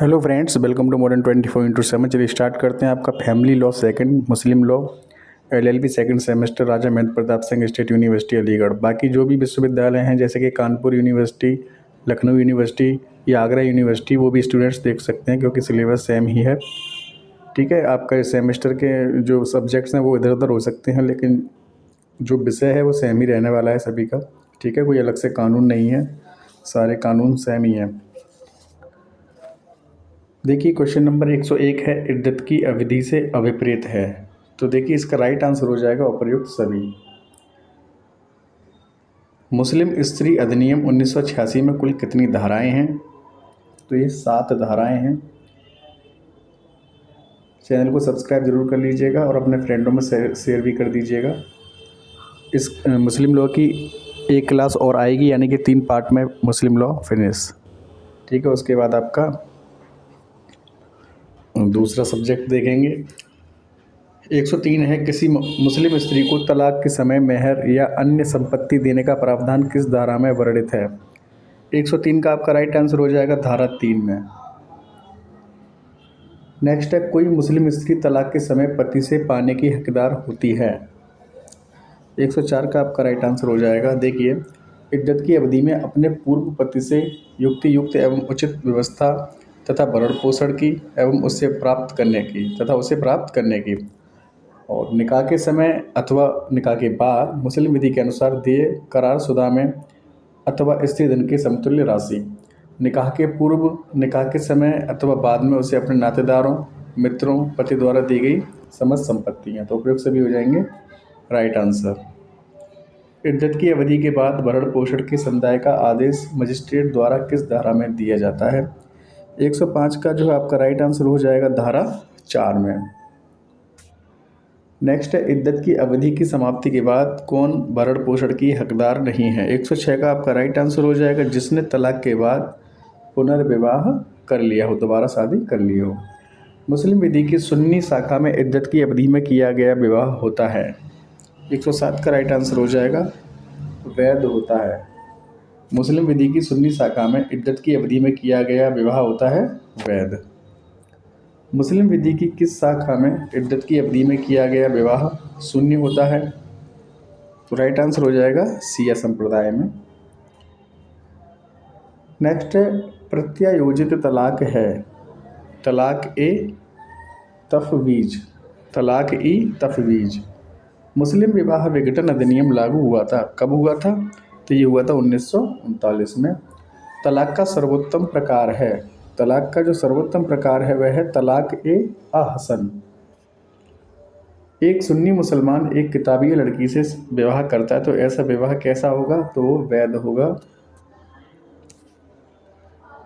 Hello friends, welcome to modern 24/7। चलिए start करते हैं। आपका family law second, Muslim law LLB second semester, Raja Mahendra Pratap Singh state university Aligarh. बाकी जो भी विश्वविद्यालय हैं जैसे कि कानपुर यूनिवर्सिटी, लखनऊ यूनिवर्सिटी या आगरा यूनिवर्सिटी, वो भी स्टूडेंट्स देख सकते हैं क्योंकि सिलेबस सेम ही है। ठीक है, आपका इस सेमेस्टर के जो सब्जेक्ट्स हैं वो इधर उधर हो सकते हैं, लेकिन जो विषय है वो सेम ही रहने वाला है सभी का। ठीक है, कोई अलग से कानून नहीं है, सारे कानून सेम ही हैं। देखिए क्वेश्चन नंबर 101 है, इद्दत की अवधि से अभिप्रेत है। तो देखिए इसका राइट आंसर हो जाएगा उपर्युक्त सभी। मुस्लिम स्त्री अधिनियम 1986 में कुल कितनी धाराएं हैं? तो ये 7 धाराएं हैं। चैनल को सब्सक्राइब जरूर कर लीजिएगा और अपने फ्रेंडों में शेयर भी कर दीजिएगा। इस मुस्लिम लॉ की एक क्लास और आएगी, यानी कि 3 पार्ट में मुस्लिम लॉ फिनिश। ठीक है, उसके बाद आपका दूसरा सब्जेक्ट देखेंगे। 103 है, किसी मुस्लिम स्त्री को तलाक के समय मेहर या अन्य संपत्ति देने का प्रावधान किस धारा में वर्णित है? 103 का आपका राइट आंसर हो जाएगा धारा 3 में। नेक्स्ट है, कोई मुस्लिम स्त्री तलाक के समय पति से पाने की हकदार होती है? 104 का आपका राइट आंसर हो जाएगा। देखिए, इद्दत की अवधि में अपने पूर्व पति से युक्त एवं उचित व्यवस्था तथा भरण पोषण की एवं उसे प्राप्त करने की और निकाह के समय अथवा निकाह के बाद मुस्लिम विधि के अनुसार दिए करारशुदा में अथवा स्त्री धन की समतुल्य राशि, निकाह के पूर्व, निकाह के समय अथवा बाद में उसे अपने नातेदारों, मित्रों, पति द्वारा दी गई समस्त संपत्तियाँ। तो उपयुक्त सभी हो जाएंगे राइट आंसर। इद्दत की अवधि के बाद भरण पोषण के संदाय का आदेश मजिस्ट्रेट द्वारा किस धारा में दिया जाता है? 105 का जो है आपका राइट आंसर हो जाएगा धारा 4 में। नेक्स्ट है, इद्दत की अवधि की समाप्ति के बाद कौन भरण पोषण की हकदार नहीं है? 106 का आपका राइट आंसर हो जाएगा जिसने तलाक के बाद पुनर्विवाह कर लिया हो, दोबारा शादी कर ली हो। मुस्लिम विधि की सुन्नी शाखा में इद्दत की अवधि में किया गया विवाह होता है। 107 का राइट आंसर हो जाएगा वैध होता है। मुस्लिम विधि की सुन्नी शाखा में इद्दत की अवधि में किया गया विवाह होता है वैध। मुस्लिम विधि की किस शाखा में इद्दत की अवधि में किया गया विवाह शून्य होता है? तो राइट आंसर हो जाएगा शिया संप्रदाय में। नेक्स्ट है, प्रत्यायोजित तलाक है तलाक ए तफवीज, तलाक ई तफवीज। मुस्लिम विवाह विघटन अधिनियम लागू हुआ था, कब हुआ था? तो ये हुआ था 1939 में। तलाक का सर्वोत्तम प्रकार है, तलाक का जो सर्वोत्तम प्रकार है वह है तलाक ए अहसन। एक सुन्नी मुसलमान एक किताबी लड़की से विवाह करता है तो ऐसा विवाह कैसा होगा? तो वो वैध होगा।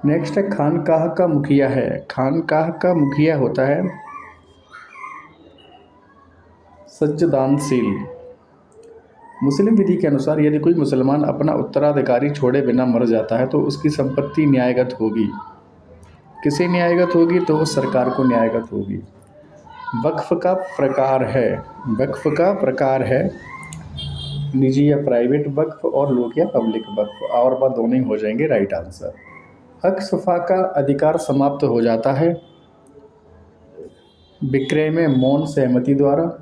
नेक्स्ट है, खानकाह का मुखिया है, खानकाह का मुखिया होता है सज्जदानशील। मुस्लिम विधि के अनुसार यदि कोई मुसलमान अपना उत्तराधिकारी छोड़े बिना मर जाता है तो उसकी संपत्ति न्यायगत होगी। किसे न्यायगत होगी? तो सरकार को न्यायगत होगी। वक्फ का प्रकार है, वक्फ का प्रकार है निजी या प्राइवेट वक्फ और लोक या पब्लिक वक्फ, और बात दोनों ही हो जाएंगे राइट आंसर। हक सफ़ा का अधिकार समाप्त हो जाता है विक्रय में मौन सहमति द्वारा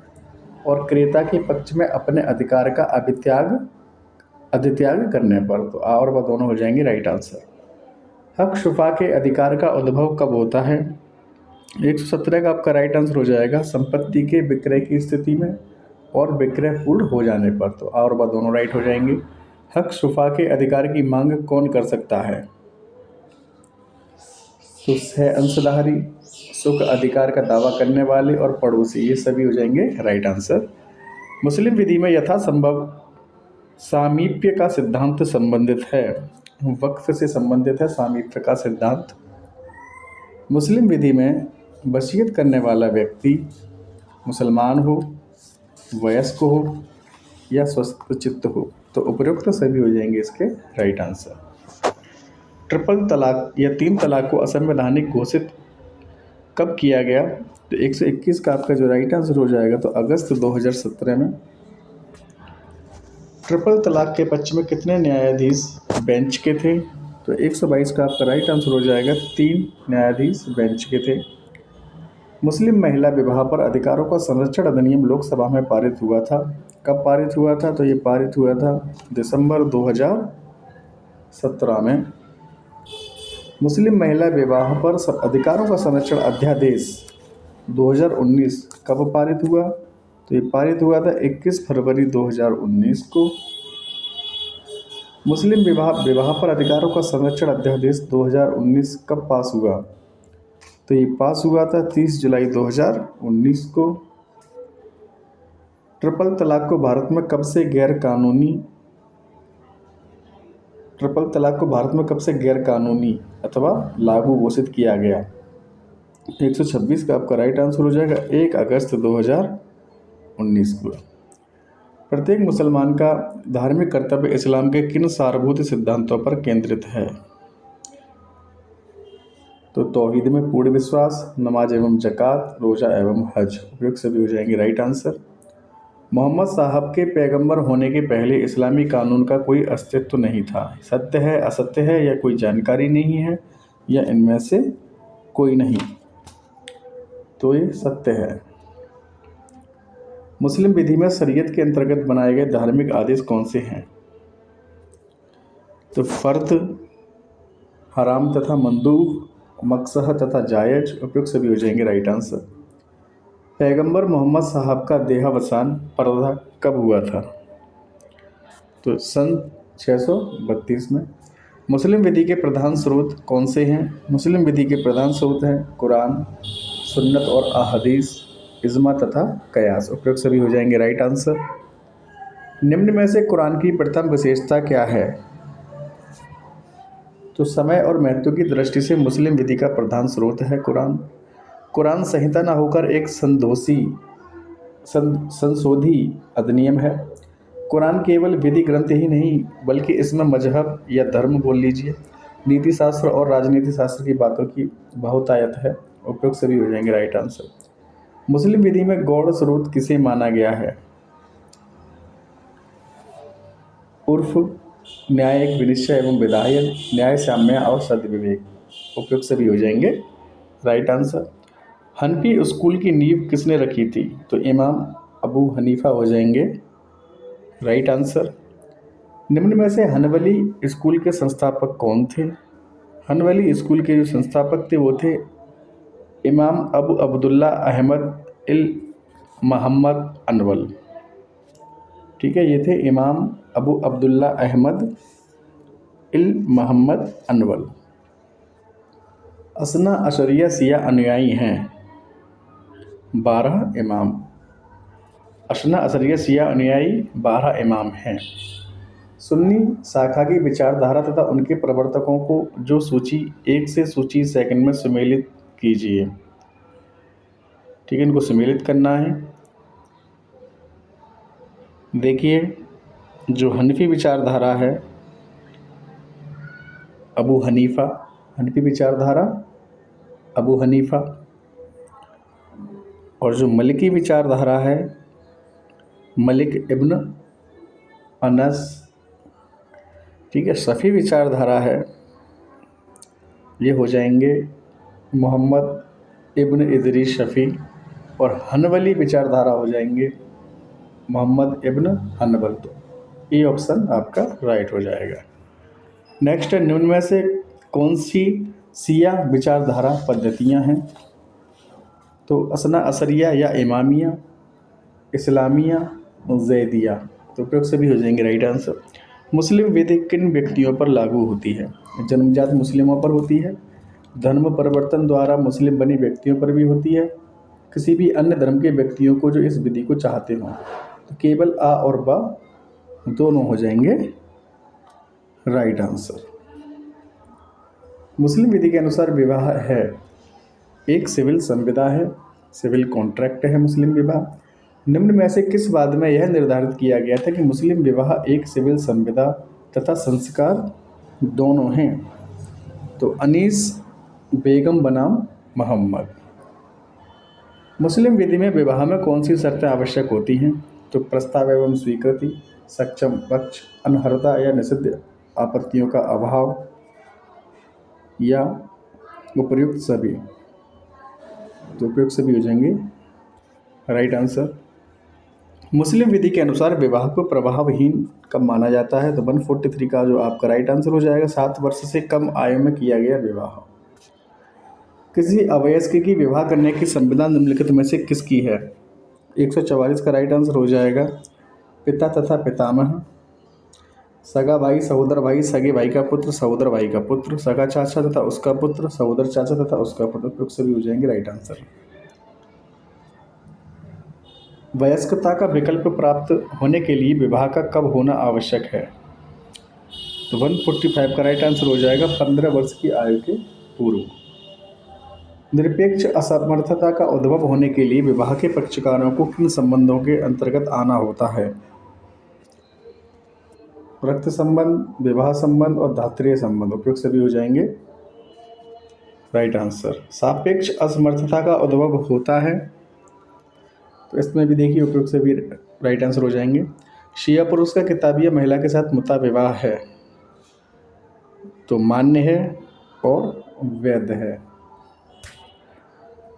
और क्रेता के पक्ष में अपने अधिकार का अधित्याग करने पर। तो और वह दोनों हो जाएंगे राइट आंसर। हक शुफा के अधिकार का उद्भव कब होता है? 117 का आपका राइट आंसर हो जाएगा संपत्ति के विक्रय की स्थिति में और विक्रय पूर्ण हो जाने पर। तो और वह दोनों राइट हो जाएंगे। हक शुफा के अधिकार की मांग कौन कर सकता है? तो सह अंशधारी, सुख अधिकार का दावा करने वाले और पड़ोसी, ये सभी हो जाएंगे राइट आंसर। मुस्लिम विधि में यथासंभव सामीप्य का सिद्धांत संबंधित है, वक्फ से संबंधित है सामीप्य का सिद्धांत। मुस्लिम विधि में वसीयत करने वाला व्यक्ति मुसलमान हो, वयस्क हो या स्वस्थ चित्त हो। तो उपयुक्त सभी हो जाएंगे इसके राइट आंसर। ट्रिपल तलाक या 3 तलाक को असंवैधानिक घोषित कब किया गया? तो 121 का आपका जो राइट आंसर हो जाएगा तो अगस्त 2017 में। ट्रिपल तलाक के पक्ष में कितने न्यायाधीश बेंच के थे? तो 122 का आपका राइट आंसर हो जाएगा। 3 न्यायाधीश बेंच के थे। मुस्लिम महिला विवाह पर अधिकारों का संरक्षण अधिनियम लोकसभा में पारित हुआ था। कब पारित हुआ था? तो ये पारित हुआ था दिसंबर 2017 में। मुस्लिम महिला विवाह पर अधिकारों का संरक्षण अध्यादेश 2019 कब पारित हुआ? तो ये पारित हुआ था 21 फरवरी 2019 को। मुस्लिम विवाह पर अधिकारों का संरक्षण अध्यादेश 2019 कब पास हुआ? तो ये पास हुआ था 30 जुलाई 2019 को। ट्रिपल तलाक को भारत में कब से गैर कानूनी अथवा लागू घोषित किया गया? 126 का आपका राइट आंसर हो जाएगा 1 अगस्त 2019 को। प्रत्येक मुसलमान का धार्मिक कर्तव्य इस्लाम के किन सारभूत सिद्धांतों पर केंद्रित है? तो तौहीद में पूर्ण विश्वास, नमाज एवं ज़कात, रोज़ा एवं हज, उपयुक्त सभी हो जाएंगे राइट आंसर। मोहम्मद साहब के पैगंबर होने के पहले इस्लामी कानून का कोई अस्तित्व नहीं था। सत्य है, असत्य है, या कोई जानकारी नहीं है, या इनमें से कोई नहीं? तो ये सत्य है। मुस्लिम विधि में शरीयत के अंतर्गत बनाए गए धार्मिक आदेश कौन से हैं? तो फ़र्द, हराम तथा मंदूब, मकसह तथा जायज, उपयुक्त सभी हो जाएंगे राइट आंसर। पैगंबर मोहम्मद साहब का देहावसान पर्दा कब हुआ था? तो सन 632 में। मुस्लिम विधि के प्रधान स्रोत कौन से हैं? मुस्लिम विधि के प्रधान स्रोत हैं कुरान, सुन्नत और अहादीस, इज्मा तथा कयास, उपयुक्त सभी हो जाएंगे राइट आंसर। निम्न में से कुरान की प्रथम विशेषता क्या है? तो समय और महत्व की दृष्टि से मुस्लिम विधि का प्रधान स्रोत है कुरान। कुरान संहिता न होकर एक संशोधी अधिनियम है। कुरान केवल विधि ग्रंथ ही नहीं बल्कि इसमें मजहब या धर्म बोल लीजिए, नीति शास्त्र और राजनीति शास्त्र की बातों की बहुतायत है, उपयुक्त सभी हो जाएंगे राइट आंसर। मुस्लिम विधि में गौड़ स्रोत किसे माना गया है? उर्फ, न्यायिक विनिश्चय एवं विधायन, न्याय साम्य और सद्विवेक, उपयुक्त सभी हो जाएंगे राइट आंसर। हनफी स्कूल की नींव किसने रखी थी? तो इमाम अबू हनीफा हो जाएंगे राइट आंसर। निम्न में से हनबली स्कूल के संस्थापक कौन थे? हनबली स्कूल के जो संस्थापक थे वो थे इमाम अबू अब्दुल्ला अहमद इल मोहम्मद अनवल। ठीक है, ये थे इमाम अबू अब्दुल्ला अहमद इल मोहम्मद अनवल। असना अशरिया शिया अनुयायी हैं 12 इमाम। असना अशरिया शिया अनुयायी 12 इमाम हैं। सुन्नी शाखा की विचारधारा तथा उनके प्रवर्तकों को जो सूची 1 से सूची 2 में सम्मिलित कीजिए। ठीक है, इनको सम्मिलित करना है। देखिए, जो हनफी विचारधारा है अबू हनीफा, हनफी विचारधारा अबू हनीफा, और जो मलिकी विचारधारा है मलिक इब्न अनस। ठीक है, शफ़ी विचारधारा है ये हो जाएंगे मोहम्मद इब्न इदरीस शफ़ी, और हनबली विचारधारा हो जाएंगे मोहम्मद इब्न हनबल। तो ये ऑप्शन आपका राइट हो जाएगा। नेक्स्ट है, निम्न में से कौन सी शिया विचारधारा पद्धतियां हैं? तो असना असरिया या इमामिया, इस्लामिया, जैदिया, तो उपयुक्त सभी हो जाएंगे राइट आंसर। मुस्लिम विधि किन व्यक्तियों पर लागू होती है? जन्मजात मुस्लिमों पर होती है, धर्म परिवर्तन द्वारा मुस्लिम बने व्यक्तियों पर भी होती है, किसी भी अन्य धर्म के व्यक्तियों को जो इस विधि को चाहते हों। तो केवल आ और बा दोनों हो जाएंगे राइट आंसर। मुस्लिम विधि के अनुसार विवाह है एक सिविल संविदा है, सिविल कॉन्ट्रैक्ट है मुस्लिम विवाह। निम्न में से किस बाद में यह निर्धारित किया गया था कि मुस्लिम विवाह एक सिविल संविदा तथा संस्कार दोनों हैं? तो अनीस बेगम बनाम मोहम्मद। मुस्लिम विधि में विवाह में कौन सी शर्तें आवश्यक होती हैं? तो प्रस्ताव एवं स्वीकृति, सक्षम पक्ष, अनर्हता या निषिद्ध आपत्तियों का अभाव, या उपयुक्त सभी? तो उपयुक्त सभी हो जाएंगे राइट आंसर। मुस्लिम विधि के अनुसार विवाह को प्रभावहीन कब माना जाता है? तो 143 का जो आपका राइट आंसर हो जाएगा 7 वर्ष से कम आयु में किया गया विवाह। किसी अवयस्क की विवाह करने की संविधान निम्नलिखित में से किसकी है? 144 का राइट आंसर हो जाएगा पिता तथा पितामह, सगा भाई, सहोदर भाई, सगे भाई का पुत्र, सहोदर भाई का पुत्र, सगा चाचा तथा उसका पुत्र, सहोदर चाचा तथा उसका पुत्र। उपयुक्त सभी हो जाएंगे राइट आंसर। वयस्कता का विकल्प प्राप्त होने के लिए विवाह का कब होना आवश्यक है? तो 145 का राइट आंसर हो जाएगा 15 वर्ष की आयु के पूर्व। निरपेक्ष असमर्थता का उद्भव होने के लिए विवाह के पक्षकारों को किन संबंधों के अंतर्गत आना होता है? रक्त संबंध, विवाह संबंध और धात्रीय संबंध। उपयुक्त सभी हो जाएंगे राइट आंसर। सापेक्ष असमर्थता का उद्भव होता है, तो इसमें भी देखिए उपयुक्त सभी राइट आंसर हो जाएंगे। शिया पुरुष का किताबिया महिला के साथ मुता विवाह है, तो मान्य है और वैध है।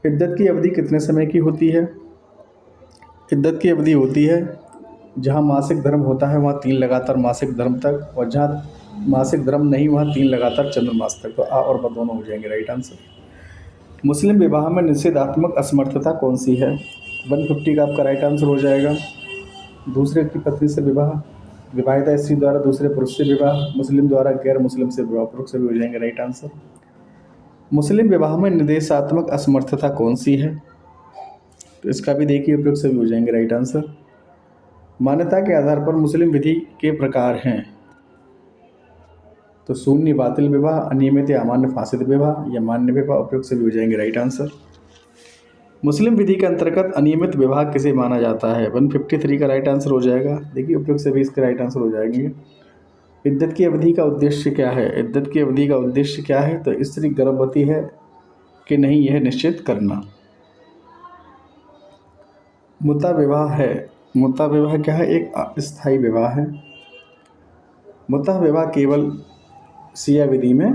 इद्दत की अवधि कितने समय की होती है? इद्दत की अवधि होती है जहाँ मासिक धर्म होता है वहाँ 3 लगातार मासिक धर्म तक, और जहाँ मासिक धर्म नहीं वहाँ 3 लगातार चंद्रमास तक। तो आ और ब दोनों हो जाएंगे राइट आंसर। मुस्लिम विवाह में निषेधात्मक असमर्थता कौन सी है? 150 का आपका राइट आंसर हो जाएगा दूसरे की पत्नी से विवाह, विवाहिता स्त्री द्वारा दूसरे पुरुष से विवाह, मुस्लिम द्वारा गैर मुस्लिम से विवाह। उपयुक्त सभी हो जाएंगे राइट आंसर। मुस्लिम विवाह में निर्देशात्मक असमर्थता कौन सी है? तो इसका भी देखिए उपयुक्त सभी हो जाएंगे राइट आंसर। मान्यता के आधार पर मुस्लिम विधि के प्रकार हैं, तो शून्य बातिल विवाह, अनियमित या अमान्य फासिद विवाह या मान्य विवाह। उपयुक्त सभी हो जाएंगे राइट आंसर। मुस्लिम विधि के अंतर्गत अनियमित विवाह किसे माना जाता है? 153 का राइट आंसर हो जाएगा। देखिए उपयुक्त सभी इसके राइट आंसर हो जाएंगे। इद्दत की अवधि का उद्देश्य क्या है? इद्दत की अवधि का उद्देश्य क्या है? तो स्त्री गर्भवती है कि नहीं यह निश्चित करना। मुता विवाह है, मुता विवाह क्या है? एक अस्थायी विवाह है। मुता विवाह केवल शिया विधि में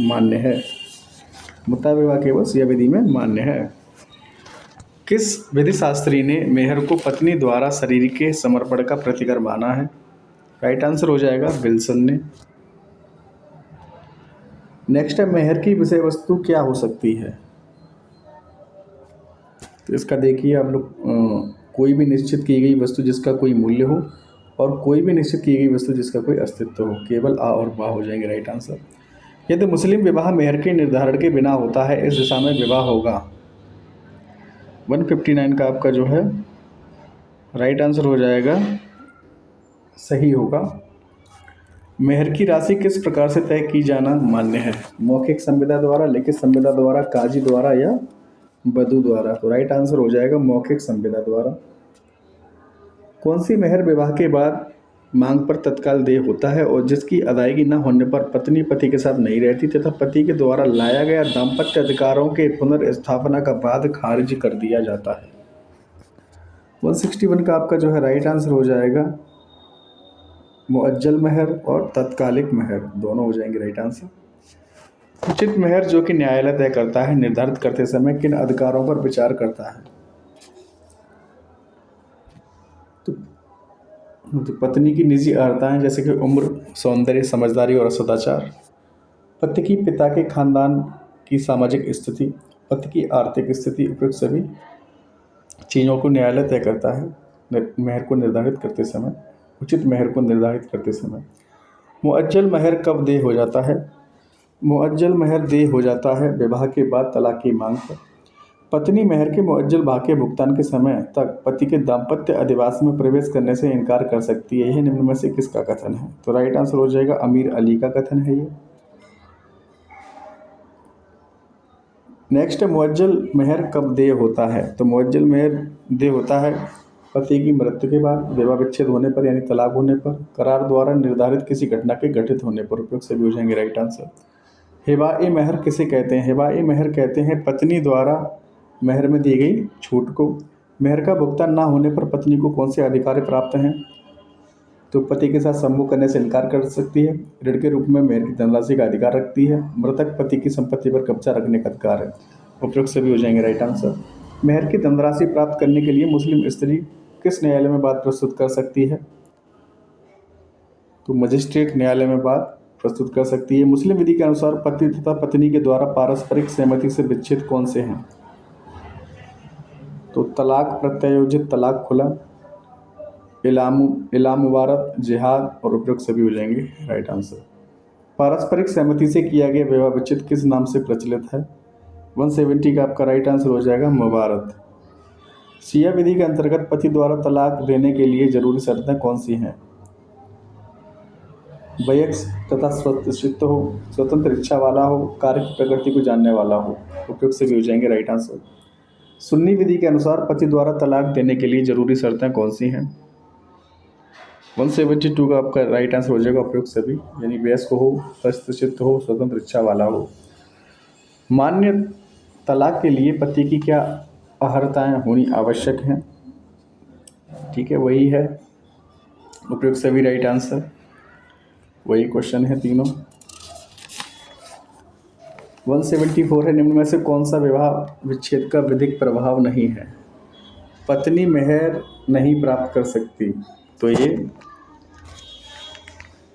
मान्य है। मुता विवाह केवल शिया विधि में मान्य है। किस विधि शास्त्री ने मेहर को पत्नी द्वारा शरीर के समर्पण का प्रतिकर माना है? राइट आंसर हो जाएगा विल्सन ने। नेक्स्ट है मेहर की विषय वस्तु क्या हो सकती है? तो इसका देखिए आप लोग कोई भी निश्चित की गई वस्तु जिसका कोई मूल्य हो, और कोई भी निश्चित की गई वस्तु जिसका कोई अस्तित्व हो। केवल आ और बा हो जाएंगे राइट आंसर। यदि मुस्लिम विवाह मेहर के निर्धारण के बिना होता है इस दिशा में विवाह होगा। 159 का आपका जो है राइट आंसर हो जाएगा सही होगा। मेहर की राशि किस प्रकार से तय की जाना मान्य है? मौखिक संविदा द्वारा, लिखित संविदा द्वारा, काजी द्वारा या वधू द्वारा। तो राइट आंसर हो जाएगा मौखिक संविदा द्वारा। कौन सी मेहर विवाह के बाद मांग पर तत्काल देय होता है और जिसकी अदायगी न होने पर पत्नी पति के साथ नहीं रहती तथा पति के द्वारा लाया गया दाम्पत्य अधिकारों के पुनर्स्थापना का बाद खारिज कर दिया जाता है? 161 का आपका जो है राइट आंसर हो जाएगा मुअज्जल मेहर और तत्कालिक मेहर, दोनों हो जाएंगे राइट आंसर। उचित मेहर जो कि न्यायालय तय करता है निर्धारित करते समय किन अधिकारों पर विचार करता है? तो पत्नी की निजी अर्हताएं जैसे कि उम्र, सौंदर्य, समझदारी और सदाचार। पति की पिता के खानदान की सामाजिक स्थिति, पति की आर्थिक स्थिति। उपयुक्त सभी चीज़ों को न्यायालय तय करता है मेहर को निर्धारित करते समय, उचित मेहर को निर्धारित करते समय। मुअज्जल मेहर कब देय हो जाता है? मुअज्जल मेहर देय हो जाता है विवाह के बाद तलाक की मांग पर। पत्नी मेहर के मुअज्जल भाग के भुगतान के समय तक पति के दाम्पत्य अधिवास में प्रवेश करने से इनकार कर सकती है। यह निम्न में से किसका कथन है? तो राइट आंसर हो जाएगा अमीर अली का कथन है ये। नेक्स्ट है मुअज्जल मेहर कब देय होता है? तो मुअज्जल मेहर देय होता है पति की मृत्यु के बाद, विवाह विच्छेद होने पर यानी तलाक होने पर, करार द्वारा निर्धारित किसी घटना के घटित होने पर। उपयुक्त सभी हो जाएंगे राइट आंसर। हिबा-ए मेहर किसे कहते हैं? हिबा-ए मेहर कहते हैं पत्नी द्वारा मेहर में दी गई छूट को। मेहर का भुगतान ना होने पर पत्नी को कौन से अधिकार प्राप्त हैं? तो पति के साथ संभोग करने से इनकार कर सकती है। ऋण के रूप में मेहर की धनराशि का अधिकार रखती है। मृतक पति की संपत्ति पर कब्जा रखने का अधिकार है। उपयुक्त सभी हो जाएंगे राइट आंसर। मेहर की धनराशि प्राप्त करने के लिए मुस्लिम स्त्री किस न्यायालय में बात प्रस्तुत कर सकती है? तो मजिस्ट्रेट न्यायालय में बात प्रस्तुत कर सकती है। मुस्लिम विधि के अनुसार पति तथा पत्नी के द्वारा पारस्परिक सहमति से विच्छेद कौन से हैं? तो तलाक प्रत्यायोजित तलाक खुला, इलाम मुबारक, जिहाद और उपयुक्त सभी हो जाएंगे राइट आंसर। पारस्परिक सहमति से किया गया विवाह विच्छेद किस नाम से प्रचलित है? 170 का आपका राइट आंसर हो जाएगा मुबारक। शिया विधि के अंतर्गत पति द्वारा तलाक देने के लिए जरूरी शर्तें कौन सी हैं? वयस्क तथा स्वतःसिद्ध हो, स्वतंत्र इच्छा वाला हो, कार्य की प्रकृति को जानने वाला हो। उपयुक्त से भी हो जाएंगे राइट आंसर। सुन्नी विधि के अनुसार पति द्वारा तलाक देने के लिए जरूरी शर्तें कौन सी हैं? 172 का आपका राइट आंसर हो जाएगा उपयुक्त सभी, यानी वयस्क हो, स्वतःसिद्ध हो, स्वतंत्र इच्छा वाला हो। मान्य तलाक के लिए पति की क्या अहर्ताएं होनी आवश्यक हैं? ठीक है, वही है उपयुक्त सभी राइट आंसर। वही क्वेश्चन है तीनों। 174 है, निम्न में से कौन सा विवाह विच्छेद का विधिक प्रभाव नहीं है? पत्नी मेहर नहीं प्राप्त कर सकती, तो ये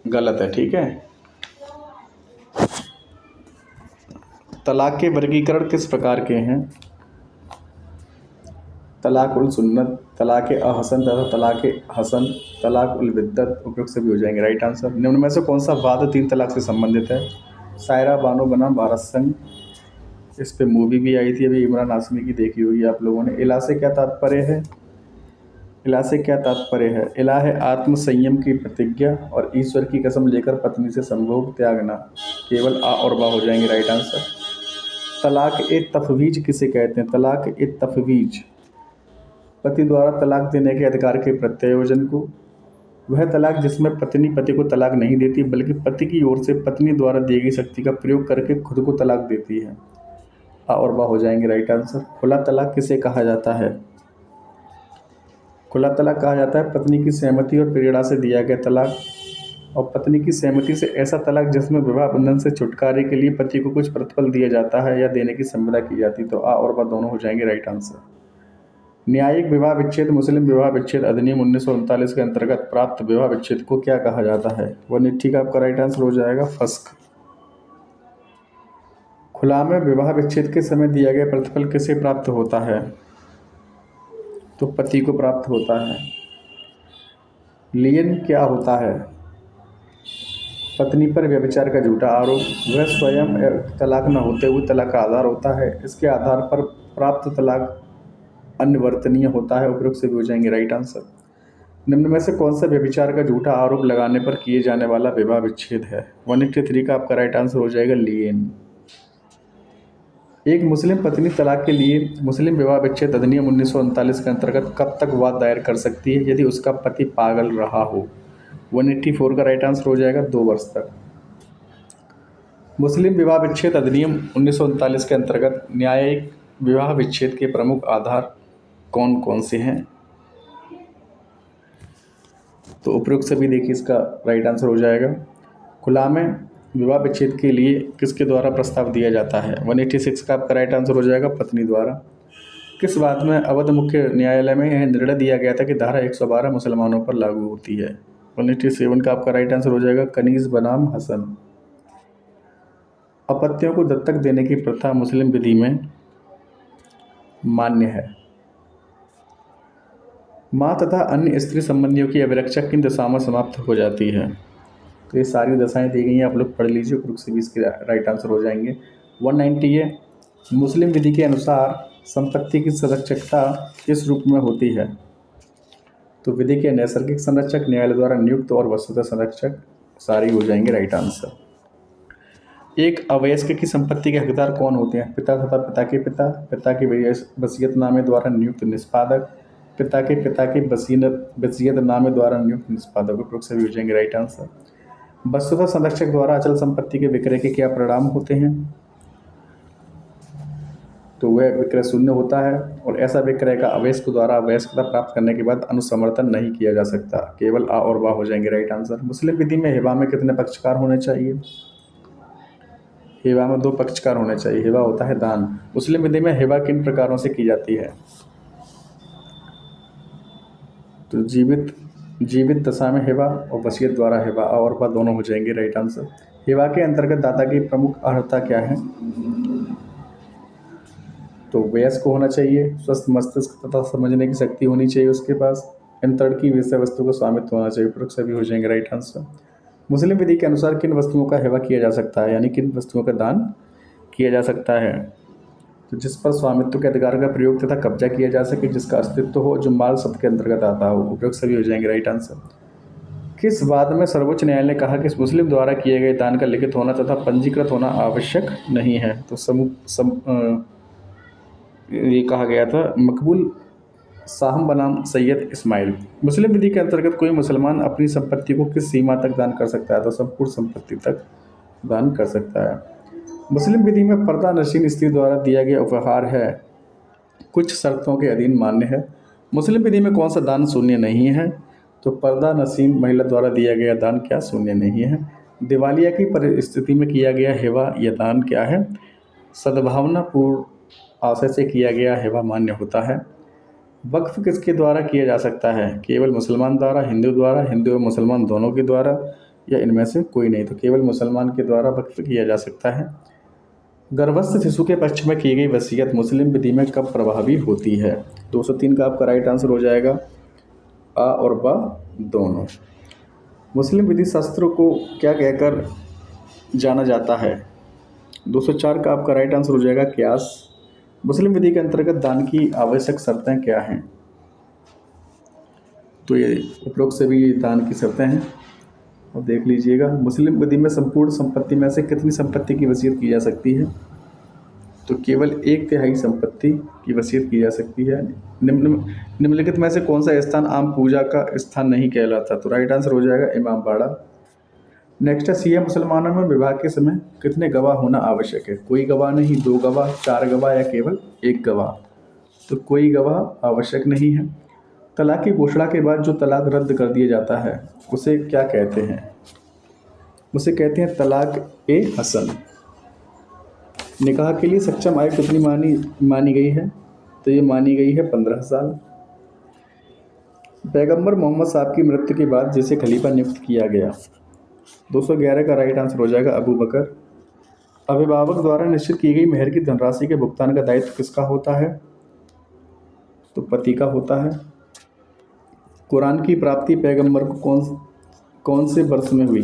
गलत है। ठीक है। तलाक के वर्गीकरण किस प्रकार के हैं? तलाक उल सुन्नत, तलाक अहसन तथा तलाक हसन, तलाक उल बिद्दत। उपयुक्त सभी हो जाएंगे राइट आंसर। निम्न में से कौन सा वाद 3 तलाक से संबंधित है? सायरा बानो बनाम भारत संघ, इस पे मूवी भी आई थी अभी, इमरान हाशमी की, देखी होगी आप लोगों ने। इला से क्या तात्पर्य है? इला से क्या तात्पर्य है? इला है आत्म संयम की प्रतिज्ञा और ईश्वर की कसम लेकर पत्नी से संभोग त्यागना। केवल आ और बा हो जाएंगे राइट आंसर। तलाक ए तफवीज किसे कहते हैं? तलाक ए तफवीज पति द्वारा तलाक देने के अधिकार के प्रत्यायोजन को। वह तलाक जिसमें पत्नी पति को तलाक नहीं देती बल्कि पति की ओर से पत्नी द्वारा दी गई शक्ति का प्रयोग करके खुद को तलाक देती है। आ और बा हो जाएंगे राइट आंसर। खुला तलाक किसे कहा जाता है? खुला तलाक कहा जाता है पत्नी की सहमति और प्रेरणा से दिया गया तलाक, और पत्नी की सहमति से ऐसा तलाक जिसमें विवाह बंधन से छुटकारे के लिए पति को कुछ प्रतिफल दिया जाता है या देने की संविदा की जाती। तो आ और बा दोनों हो जाएंगे राइट आंसर। न्यायिक विवाह विच्छेद मुस्लिम विवाह विच्छेद अधिनियम 1939 के अंतर्गत प्राप्त विवाह विच्छेद को क्या कहा जाता है? 180 का आपका राइट आंसर हो जाएगा फस्क। खुला में विवाह विच्छेद के समय दिया गया प्रतिफल किसे प्राप्त होता है? तो पति को प्राप्त होता है। लियन क्या होता है? पत्नी पर व्यभिचार का झूठा आरोप। वह स्वयं तलाक न होते हुए तलाक का आधार होता है। इसके आधार पर प्राप्त तलाक अनिवर्तनीय होता है। उपयुक्त से भी हो जाएंगे राइट आंसर। निम्न में से कौन सा व्यभिचार का झूठा आरोप लगाने पर किए जाने वाला विवाह विच्छेद है? 183 का आपका राइट आंसर हो जाएगा लियन। एक मुस्लिम पत्नी तलाक के लिए मुस्लिम विवाह विच्छेद अधिनियम 1939 के अंतर्गत कब तक वाद दायर कर सकती है यदि उसका पति पागल रहा हो? 184 का राइट आंसर हो जाएगा 2 वर्ष तक। मुस्लिम विवाह विच्छेद अधिनियम 1939 के अंतर्गत न्यायिक विवाह विच्छेद के प्रमुख आधार कौन कौन से हैं? तो उपयुक्त सभी देखिए, इसका राइट आंसर हो जाएगा। खुला में विवाह विच्छेद के लिए किसके द्वारा प्रस्ताव दिया जाता है? 186 का आपका राइट आंसर हो जाएगा पत्नी द्वारा। किस बात में अवध मुख्य न्यायालय में यह निर्णय दिया गया था कि धारा 112 मुसलमानों पर लागू होती है? 187 का आपका राइट आंसर हो जाएगा कनीज बनाम हसन। अपत्यों को दत्तक देने की प्रथा मुस्लिम विधि में मान्य है। माँ तथा अन्य स्त्री संबंधियों की अभिरक्षा किन दशाओं में समाप्त हो जाती है? तो ये सारी दशाएं दी गई हैं, आप लोग पढ़ लीजिए। उपयुक्त से भी इसके राइट आंसर हो जाएंगे। 190 है, मुस्लिम विधि के अनुसार संपत्ति की संरक्षकता किस रूप में होती है? तो विधि के नैसर्गिक संरक्षक, न्यायालय द्वारा नियुक्त और वस्तुतः संरक्षक, सारी हो जाएंगे राइट आंसर। एक अवयस्क की संपत्ति के हकदार कौन होते हैं? पिता तथा पिता के पिता, पिता के वसीयतनामे द्वारा नियुक्त निष्पादक, पिता की वसीयतनामे द्वारा नियुक्त निष्पादक। उपयुक्त सभी हो जाएंगे राइट आंसर। वस्तुतः संरक्षक द्वारा अचल संपत्ति के विक्रय के क्या परिणाम होते हैं? तो वह विक्रय शून्य होता है, और ऐसा विक्रय का अवयस्क द्वारा अवयस्कता प्राप्त करने के बाद अनुसमर्थन नहीं किया जा सकता। केवल आ और बा हो जाएंगे राइट आंसर। मुस्लिम विधि में हिबा में कितने पक्षकार होने चाहिए? हिबा में 2 पक्षकार होने चाहिए। हिबा होता है दान। मुस्लिम विधि में हिबा किन प्रकारों से की जाती है? तो जीवित जीवित दशा में हिबा और वसीयत द्वारा हिबा, आ और बा दोनों हो जाएंगे राइट आंसर। हिबा के अंतर्गत दाता की प्रमुख अर्हता क्या है? तो वयस्क होना चाहिए, स्वस्थ मस्तिष्क तथा समझने की शक्ति होनी चाहिए उसके पास, अंतरण की विषय वस्तु का स्वामित्व होना चाहिए। उपरोक्त सभी हो जाएंगे राइट आंसर। मुस्लिम विधि के अनुसार किन वस्तुओं का हिबा किया जा सकता है, यानी किन वस्तुओं का दान किया जा सकता है? तो जिस पर स्वामित्व के अधिकार का प्रयोग तथा कब्जा किया जा सके, जिसका अस्तित्व हो, जो माल शब्द के अंतर्गत आता हो। उपरोक्त सभी हो जाएंगे राइट आंसर। किस बात में सर्वोच्च न्यायालय ने कहा कि मुस्लिम द्वारा किए गए दान का लिखित होना तथा पंजीकृत होना आवश्यक नहीं है? तो ये कहा गया था मकबूल साहम बनाम सैयद इस्माइल। मुस्लिम विधि के अंतर्गत कोई मुसलमान अपनी संपत्ति को किस सीमा तक दान कर सकता है? तो संपूर्ण संपत्ति तक दान कर सकता है। मुस्लिम विधि में पर्दा नशीन स्त्री द्वारा दिया गया उपहार है, कुछ शर्तों के अधीन मान्य है। मुस्लिम विधि में कौन सा दान शून्य नहीं है? तो पर्दा नशीन महिला द्वारा दिया गया दान क्या शून्य नहीं है? दिवालिया की परिस्थिति में किया गया हिबा या दान क्या है? सद्भावनापूर्ण आशय से किया गया हिबा मान्य होता है। वक्फ किसके द्वारा किया जा सकता है? केवल मुसलमान द्वारा, हिंदू द्वारा, हिंदू और मुसलमान दोनों के द्वारा, या इनमें से कोई नहीं? तो केवल मुसलमान के द्वारा वक्फ किया जा सकता है। गर्भस्थ शिशु के पक्ष में की गई वसीयत मुस्लिम विधि में कब प्रभावी होती है? 203 का आपका राइट आंसर हो जाएगा आ और बा दोनों। मुस्लिम विधि शास्त्र को क्या कहकर जाना जाता है? 204 का आपका राइट आंसर हो जाएगा क्यास। मुस्लिम विधि के अंतर्गत दान की आवश्यक शर्तें क्या हैं? तो ये उपरोक्त से भी दान की शर्तें हैं और देख लीजिएगा। मुस्लिम विधि में संपूर्ण संपत्ति में से कितनी संपत्ति की वसीयत की जा सकती है? तो केवल 1/3 संपत्ति की वसीयत की जा सकती है। निम्नलिखित में से कौन सा स्थान आम पूजा का स्थान नहीं कहलाता? तो राइट आंसर हो जाएगा इमामबाड़ा। नेक्स्ट है, शिया मुसलमानों में विवाह के समय कितने गवाह होना आवश्यक है? कोई गवाह नहीं, 2 गवाह, 4 गवाह, या केवल 1 गवाह? तो कोई गवाह आवश्यक नहीं है। तलाक की घोषणा के बाद जो तलाक रद्द कर दिया जाता है उसे क्या कहते हैं? उसे कहते हैं तलाक ए हसन। निकाह के लिए सक्षम आयु कितनी मानी गई है? तो ये मानी गई है 15 साल। पैगंबर मोहम्मद साहब की मृत्यु के बाद जिसे खलीफा नियुक्त किया गया? 211 का राइट आंसर हो जाएगा अबू बकर। अभिभावक द्वारा निश्चित की गई मेहर की धनराशि के भुगतान का दायित्व किसका होता है? तो पति का होता है। कुरान की प्राप्ति पैगंबर को कौन से वर्ष में हुई?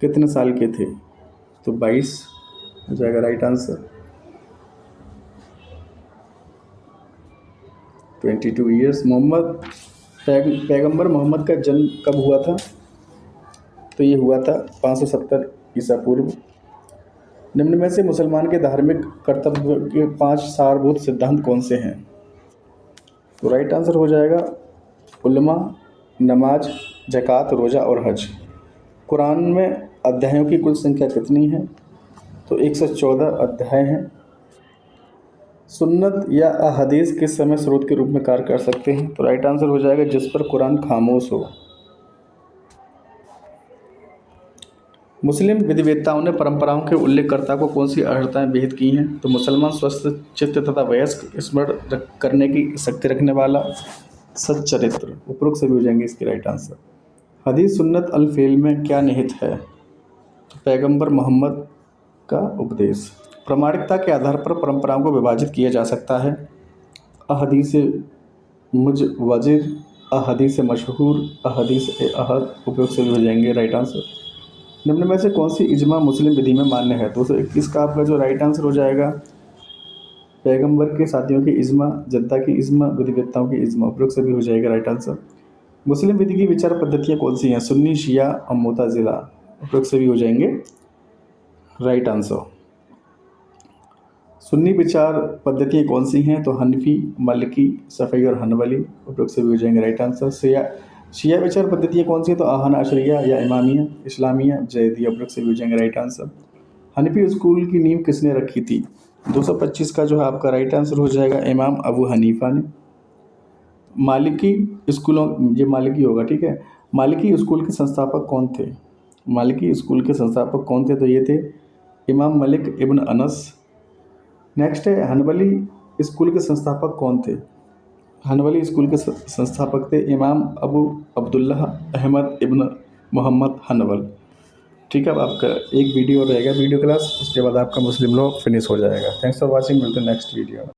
कितने साल के थे? तो 22 हो जाएगा राइट आंसर। 22 ईयर्स। पैगंबर मोहम्मद का जन्म कब हुआ था? तो ये हुआ था 570 ईसा पूर्व। निम्न में से मुसलमान के धार्मिक कर्तव्य के 5 सारभूत सिद्धांत कौन से हैं? तो राइट आंसर हो जाएगा उल्मा, नमाज, ज़कात, रोज़ा और हज। कुरान में अध्यायों की कुल संख्या कितनी है? तो 114 अध्याय हैं। सुन्नत या अहदीस किस समय स्रोत के रूप में कार्य कर सकते हैं? तो राइट आंसर हो जाएगा जिस पर कुरान खामोश हो। मुस्लिम विधिवेत्ताओं ने परंपराओं के उल्लेखकर्ता को कौन सी अर्हताएं विहित की हैं? तो मुसलमान, स्वस्थ चित्त तथा वयस्क, स्मरण करने की शक्ति रखने वाला, सच्चरित्र। उपरोक्त सभी हो जाएंगे इसके राइट आंसर। हदीस सुन्नत अल फेल में क्या निहित है? तो पैगंबर मोहम्मद का उपदेश। प्रामाणिकता के आधार पर परंपराओं को विभाजित किया जा सकता है। अहदीस मुजवजिर, अहदीस मशहूर, अहदीस अहद। उपयोग से भी हो जाएंगे राइट आंसर। निम्न में से कौन सी इजमा मुस्लिम विधि में मान्य है? 221 का आपका जो राइट आंसर हो जाएगा पैगंबर के साथियों की इजमा, जनता की इजमा, विधिवेत्ताओं की इजमा। उपयोग से भी हो जाएगा राइट आंसर। मुस्लिम विधि की विचार पद्धतियाँ कौन सी हैं? सुन्नी, शिया और मुताजिला। उपयोग से भी हो जाएंगे राइट आंसर। सुन्नी विचार पद्धतियाँ कौन सी हैं? तो हनफी, मलकी, शफई और हनबली। उपयोग से भी हो जाएंगे राइट आंसर। शिया विचार पद्धतियाँ कौन सी है? तो आहना अशरिया या इमामिया, इस्लामिया, जैदिया। उपयोग से भी हो जाएंगे राइट आंसर। हनफी स्कूल की नींव किसने रखी थी? 225 का जो है आपका राइट आंसर हो जाएगा इमाम अबू हनीफ़ा ने। मालिकी स्कूलों, ये मालिकी होगा, ठीक है। मालिकी स्कूल के संस्थापक कौन थे? मालिकी स्कूल के संस्थापक कौन थे? तो ये थे इमाम मलिक इब्न अनस। नेक्स्ट है हनबली स्कूल के संस्थापक कौन थे? हनबली स्कूल के संस्थापक थे इमाम अबू अब्दुल्लाह अहमद इब्न मोहम्मद हनबल। ठीक है, अब आपका एक वीडियो रहेगा वीडियो क्लास, उसके बाद आपका मुस्लिम लॉ फिनिश हो जाएगा। थैंक्स फॉर वॉचिंग, मिलते हैं नेक्स्ट वीडियो में।